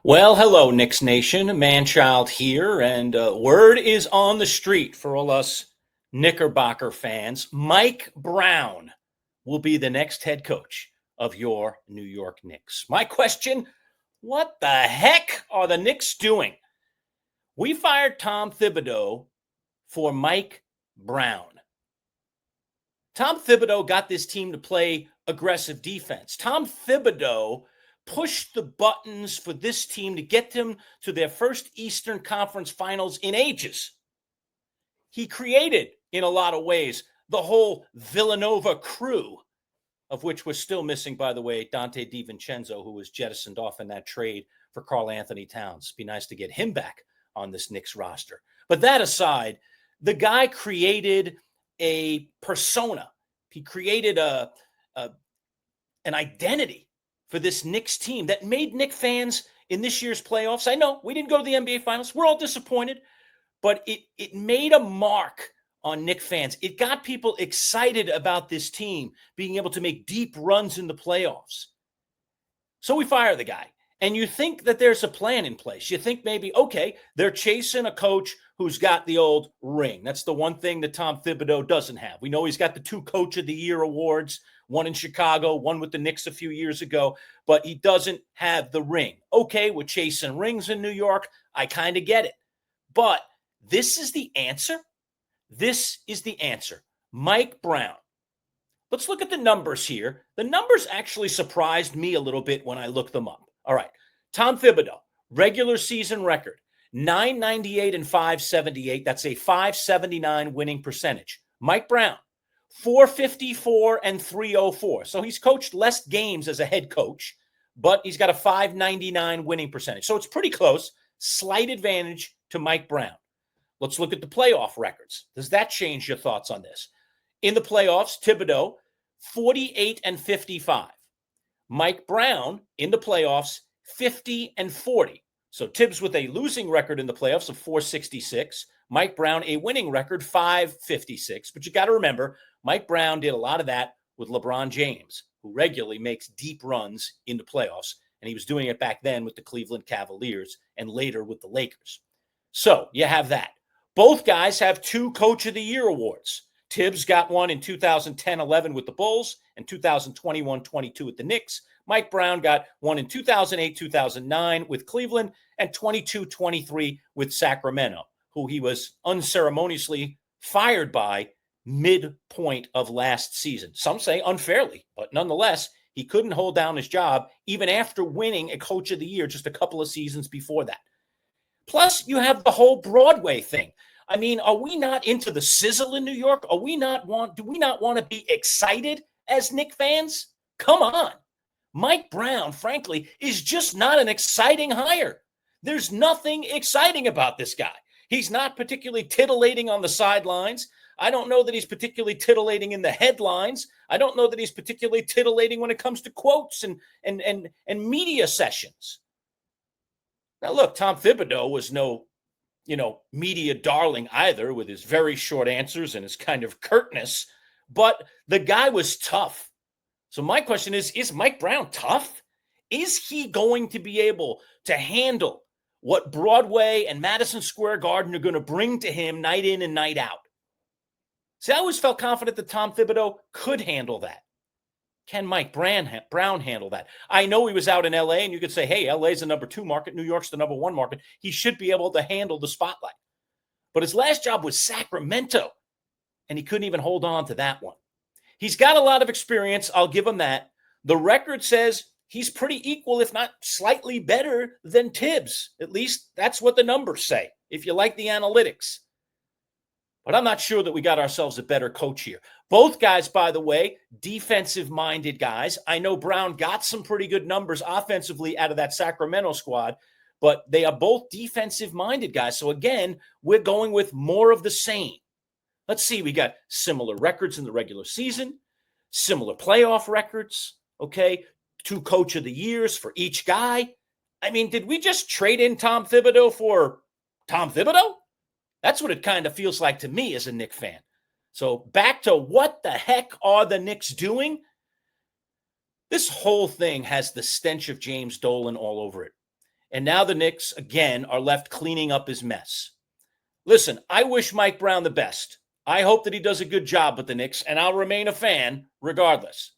Well, hello, Knicks Nation. Manchild here, and word is on the street for all us Knickerbocker fans. Mike Brown will be the next head coach of your New York Knicks. My question: what the heck are the Knicks doing? We fired Tom Thibodeau for Mike Brown. Tom Thibodeau got this team to play aggressive defense. Tom Thibodeau pushed the buttons for this team to get them to their first Eastern Conference Finals in ages. He created, in a lot of ways, the whole Villanova crew, of which we're still missing, by the way, Dante DiVincenzo, who was jettisoned off in that trade for Karl Anthony Towns. Be nice to get him back on this Knicks roster. But that aside, the guy created a persona. He created an identity for this Knicks team that made Knicks fans in this year's playoffs. I know we didn't go to the NBA Finals. We're all disappointed, but it made a mark on Knicks fans. It got people excited about this team being able to make deep runs in the playoffs. So we fire the guy. And you think that there's a plan in place. You think maybe, okay, they're chasing a coach who's got the old ring. That's the one thing that Tom Thibodeau doesn't have. We know he's got the 2 Coach of the Year awards, one in Chicago, one with the Knicks a few years ago, but he doesn't have the ring. Okay, we're chasing rings in New York. I kind of get it. But this is the answer. This is the answer. Mike Brown. Let's look at the numbers here. The numbers actually surprised me a little bit when I looked them up. All right. Tom Thibodeau, regular season record, 998 and 578. That's a 579 winning percentage. Mike Brown, 454 and 304. So he's coached less games as a head coach, but he's got a 599 winning percentage. So it's pretty close. Slight advantage to Mike Brown. Let's look at the playoff records. Does that change your thoughts on this? In the playoffs, Thibodeau, 48 and 55. Mike Brown in the playoffs, 50 and 40. So Tibbs with a losing record in the playoffs of 466. Mike Brown, a winning record, 556. But you got to remember, Mike Brown did a lot of that with LeBron James, who regularly makes deep runs in the playoffs. And he was doing it back then with the Cleveland Cavaliers and later with the Lakers. So you have that. Both guys have 2 Coach of the Year awards. Tibbs got one in 2010-11 with the Bulls and 2021-22 with the Knicks. Mike Brown got one in 2008-2009 with Cleveland and 22-23 with Sacramento, who he was unceremoniously fired by midpoint of last season. Some say unfairly, but nonetheless, he couldn't hold down his job even after winning a Coach of the Year just a couple of seasons before that. Plus, you have the whole Broadway thing. I mean, are we not into the sizzle in New York? Do we not want to be excited as Knicks fans? Come on. Mike Brown, frankly, is just not an exciting hire. There's nothing exciting about this guy. He's not particularly titillating on the sidelines. I don't know that he's particularly titillating in the headlines. I don't know that he's particularly titillating when it comes to quotes and media sessions. Now, look, Tom Thibodeau was no media darling either with his very short answers and his kind of curtness, but the guy was tough. So my question is Mike Brown tough? Is he going to be able to handle what Broadway and Madison Square Garden are going to bring to him night in and night out? See, I always felt confident that Tom Thibodeau could handle that. Can Mike Brown handle that? I know he was out in L.A., and you could say, hey, L.A.'s the number 2 market. New York's the number 1 market. He should be able to handle the spotlight. But his last job was Sacramento, and he couldn't even hold on to that one. He's got a lot of experience. I'll give him that. The record says he's pretty equal, if not slightly better than Tibbs. At least that's what the numbers say, if you like the analytics. But I'm not sure that we got ourselves a better coach here. Both guys, by the way, defensive-minded guys. I know Brown got some pretty good numbers offensively out of that Sacramento squad, but they are both defensive-minded guys. So, again, we're going with more of the same. Let's see. We got similar records in the regular season, similar playoff records, okay? 2 Coach of the Years for each guy. I mean, did we just trade in Tom Thibodeau for Tom Thibodeau? That's what it kind of feels like to me as a Knicks fan. So back to what the heck are the Knicks doing? This whole thing has the stench of James Dolan all over it. And now the Knicks, again, are left cleaning up his mess. Listen, I wish Mike Brown the best. I hope that he does a good job with the Knicks, and I'll remain a fan regardless.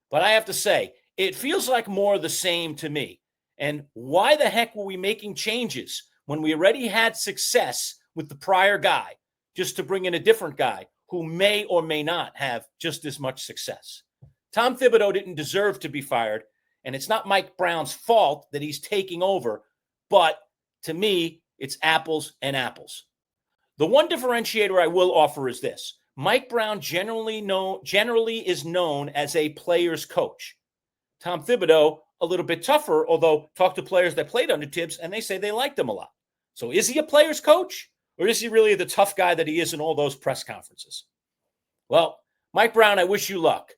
But I have to say, it feels like more of the same to me. And why the heck were we making changes when we already had success with the prior guy, just to bring in a different guy who may or may not have just as much success? Tom Thibodeau didn't deserve to be fired, and it's not Mike Brown's fault that he's taking over, but to me, it's apples and apples. The one differentiator I will offer is this. Mike Brown generally is known as a player's coach. Tom Thibodeau, a little bit tougher, although talk to players that played under Tibbs, and they say they liked him a lot. So is he a player's coach, or is he really the tough guy that he is in all those press conferences? Well, Mike Brown, I wish you luck,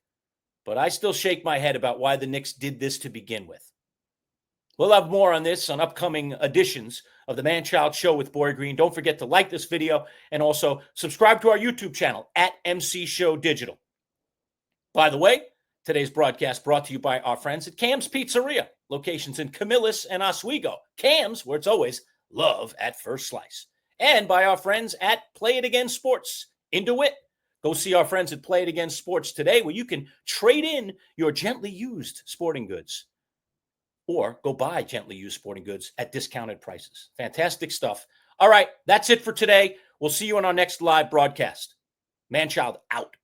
but I still shake my head about why the Knicks did this to begin with. We'll have more on this on upcoming editions of the Manchild Show with Boy Green. Don't forget to like this video and also subscribe to our YouTube channel at MC Show Digital. By the way, today's broadcast brought to you by our friends at Cam's Pizzeria, locations in Camillus and Oswego. Cam's, where it's always love at first slice. And by our friends at Play It Again Sports in DeWitt. Go see our friends at Play It Again Sports today, where you can trade in your gently used sporting goods or go buy gently used sporting goods at discounted prices. Fantastic stuff. All right, that's it for today. We'll see you on our next live broadcast. Manchild out.